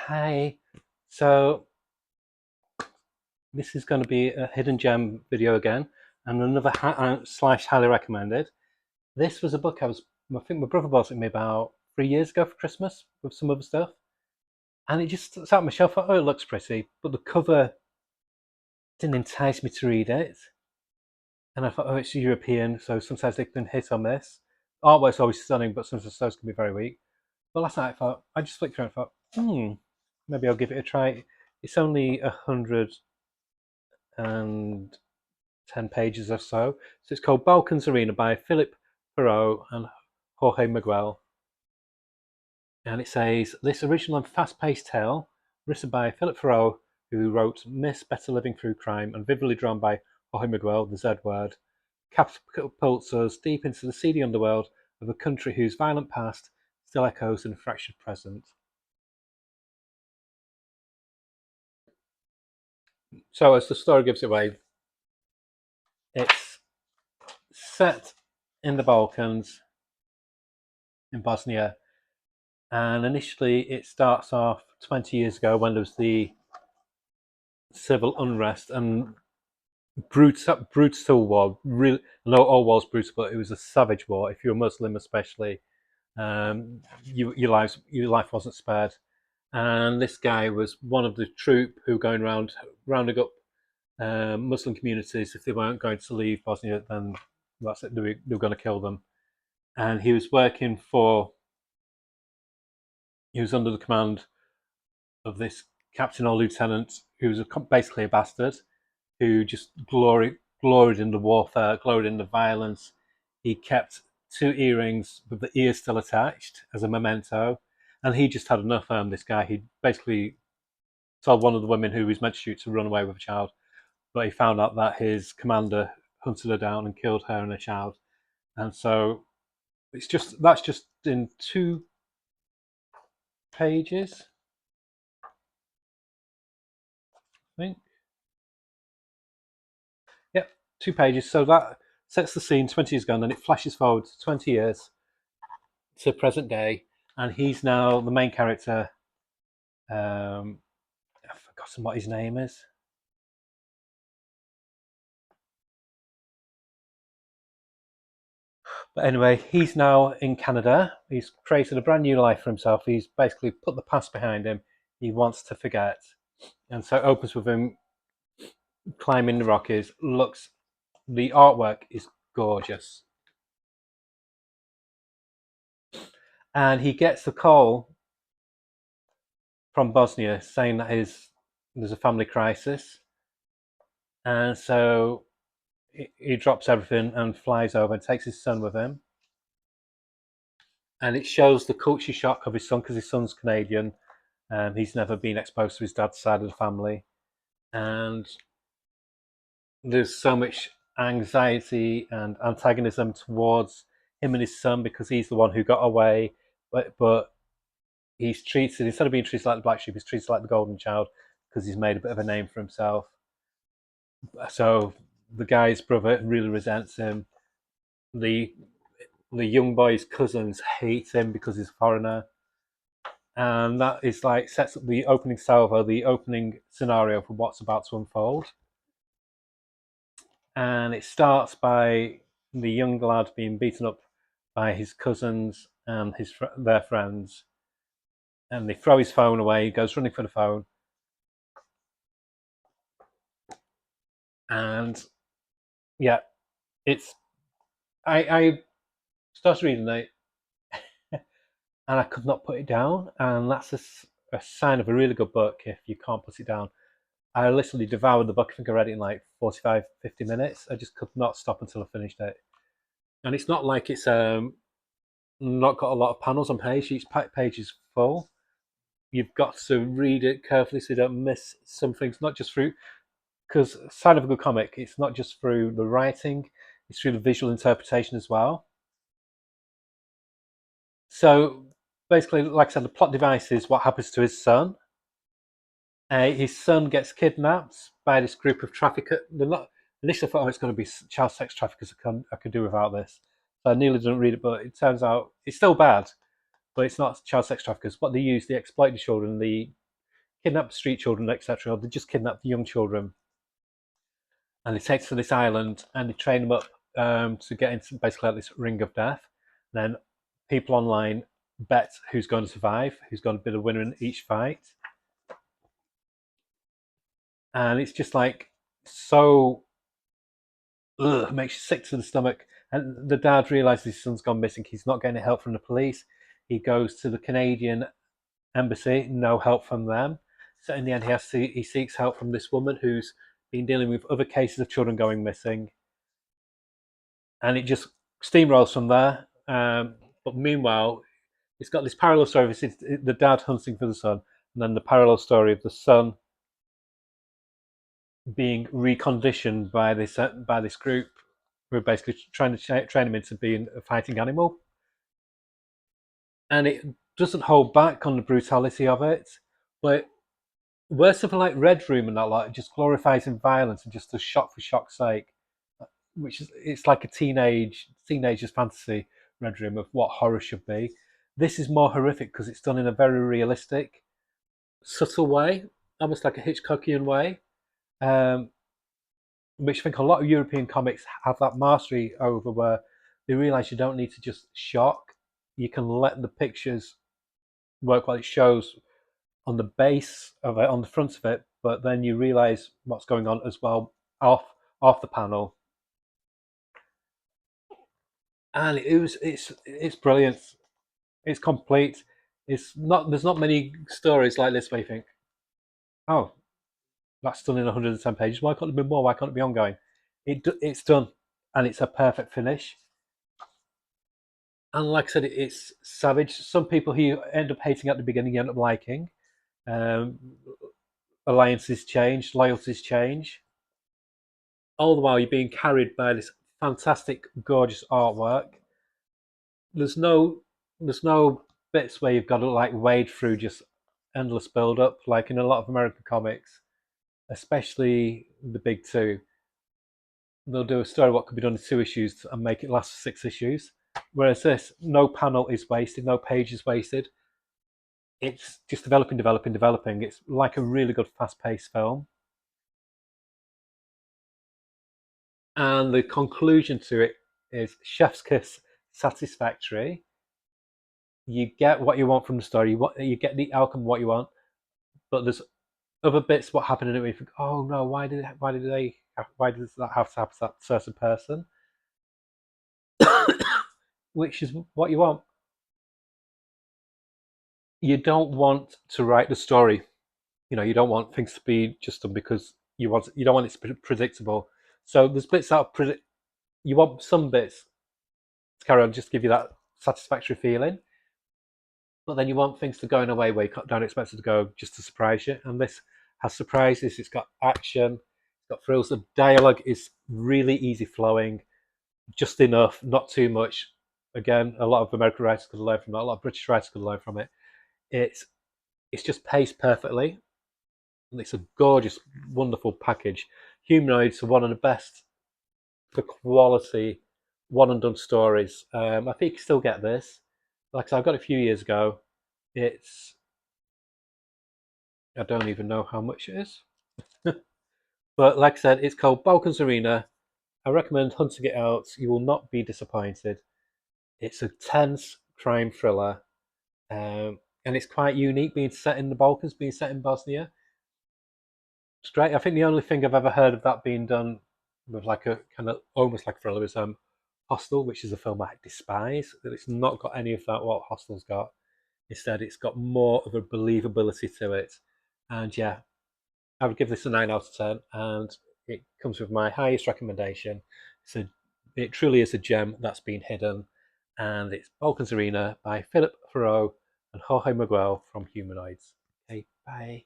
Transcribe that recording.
Hi. So this is going to be a hidden gem video again, and another slash highly recommended. This was a book I think my brother bought it me about 3 years ago for Christmas with some other stuff, and it just sat on my shelf. I thought, oh, it looks pretty, but the cover didn't entice me to read it. And I thought, oh, it's European, so sometimes they can hit on this. Artwork's always stunning, but sometimes those can be very weak. But last night I just flicked through and thought, maybe I'll give it a try. It's only 110 pages or so. So it's called Balkans Arena by Philip Perot and Jorge Miguel. And it says, this original and fast-paced tale, written by Philip Perot, who wrote Miss Better Living Through Crime, and vividly drawn by Jorge Miguel, the Z Word, catapults us deep into the seedy underworld of a country whose violent past still echoes in a fractured present. So, as the story gives away, it's set in the Balkans, in Bosnia, and initially it starts off 20 years ago when there was the civil unrest and brutal war. Really, no, all wars brutal, but it was a savage war. If you're a Muslim, especially, your life wasn't spared. And this guy was one of the troop who were going around rounding up Muslim communities. If they weren't going to leave Bosnia, then that's it. They were going to kill them. And he was working for. He was under the command of this captain or lieutenant who was basically a bastard who just gloried in the warfare, gloried in the violence. He kept two earrings with the ears still attached as a memento, and he just had enough. This guy, he basically told one of the women who he was meant to shoot to run away with a child, but he found out that his commander hunted her down and killed her and her child, and so that's just in 2 pages, I think. Yep, 2 pages. So that sets the scene 20 years ago, and then it flashes forward to 20 years to present day, and he's now the main character. I've forgotten what his name is. But anyway, he's now in Canada. He's created a brand new life for himself. He's basically put the past behind him. He wants to forget. And so it opens with him climbing the Rockies. The artwork is gorgeous. And he gets a call from Bosnia saying that there's a family crisis. And so he drops everything and flies over and takes his son with him. And it shows the culture shock of his son because his son's Canadian. He's never been exposed to his dad's side of the family. And there's so much anxiety and antagonism towards him and his son because he's the one who got away, but he's treated, instead of being treated like the black sheep, he's treated like the golden child because he's made a bit of a name for himself. So the guy's brother really resents him. The the young boy's cousins hate him because he's a foreigner, and that is like sets up the opening salvo, the opening scenario for what's about to unfold. And it starts by the young lad being beaten up by his cousins and their friends, and they throw his phone away. He goes running for the phone, and yeah, it's I started reading it, and I could not put it down, and that's a sign of a really good book if you can't put it down. I literally devoured the book. I think I read it in like 45, 50 minutes. I just could not stop until I finished it. And it's not like it's not got a lot of panels on page. Each page is full. You've got to read it carefully so you don't miss some things, not just through, because sign of a good comic, it's not just through the writing, it's through the visual interpretation as well. So basically, like I said, the plot device is what happens to his son. His son gets kidnapped by this group of traffickers. Initially, I thought, oh, it's going to be child sex traffickers. I could do without this. So I nearly didn't read it, but it turns out it's still bad, but it's not child sex traffickers. What they use, they exploit the children. kidnap street children, etc., or they just kidnap the young children, and they take them to this island and they train them up to get into basically like this ring of death. And then people online bet who's going to survive, who's going to be the winner in each fight, and it's just like so makes you sick to the stomach. And the dad realizes his son's gone missing. He's not getting help from the police. He goes to the Canadian embassy, no help from them. So in the end, he seeks help from this woman who's been dealing with other cases of children going missing, and it just steamrolls from there. But meanwhile, it's got this parallel story. It's the dad hunting for the son, and then the parallel story of the son being reconditioned by this group who are basically trying to train him into being a fighting animal. And it doesn't hold back on the brutality of it, but where something like Red Room and that like it just glorifies in violence and just a shock for shock's sake, which is it's like a teenager's fantasy Red Room of what horror should be. This is more horrific because it's done in a very realistic, subtle way, almost like a Hitchcockian way, um, which I think a lot of European comics have that mastery over, where they realise you don't need to just shock. You can let the pictures work while it shows on the base of it, on the front of it, but then you realise what's going on as well off the panel. And it's brilliant. It's complete. It's not there's not many stories like this where you think, oh, that's done in 110 pages. Why can't it be more? Why can't it be ongoing? It's done, and it's a perfect finish. And like I said, it's savage. Some people who end up hating at the beginning, you end up liking. Um, Alliances change, loyalties change. All the while, you're being carried by this fantastic, gorgeous artwork. There's no, there's no bits where you've got to like wade through just endless build up, like in a lot of American comics, especially the big two. They'll do a story what could be done in 2 issues and make it last 6 issues. Whereas this, no panel is wasted, no page is wasted. It's just developing, developing, developing. It's like a really good fast-paced film. And the conclusion to it is chef's kiss, satisfactory. You get what you want from the story. You get the outcome of what you want, but there's other bits what happened in it where you think, oh no, why does that have to happen to that certain person? Which is what you want. You don't want to write the story. You don't want things to be just done because you don't want it to be predictable. So there's bits that you want some bits to carry on, just give you that satisfactory feeling. But then you want things to go in a way where you don't expect it to go, just to surprise you. And this has surprises. It's got action. It's got thrills. The dialogue is really easy flowing, just enough, not too much. Again, a lot of American writers could learn from it. A lot of British writers could learn from it. It's it's just paced perfectly, and it's a gorgeous, wonderful package. Humanoids are one of the best for quality one and done stories. I think you still get this. Like I said, I got it a few years ago. It's I don't even know how much it is. But like I said, it's called Balkans Arena. I recommend hunting it out. You will not be disappointed. It's a tense crime thriller, and it's quite unique being set in the Balkans, being set in Bosnia. It's great. I think the only thing I've ever heard of that being done with like a kind of almost like a thriller is Hostel, which is a film I despise. That it's not got any of that what Hostel's got. Instead, it's got more of a believability to it. And yeah, I would give this a 9 out of 10, and it comes with my highest recommendation. It truly is a gem that's been hidden, and it's Balkans Arena by Philip Thoreau and Jorge Miguel from Humanoids. Okay, bye.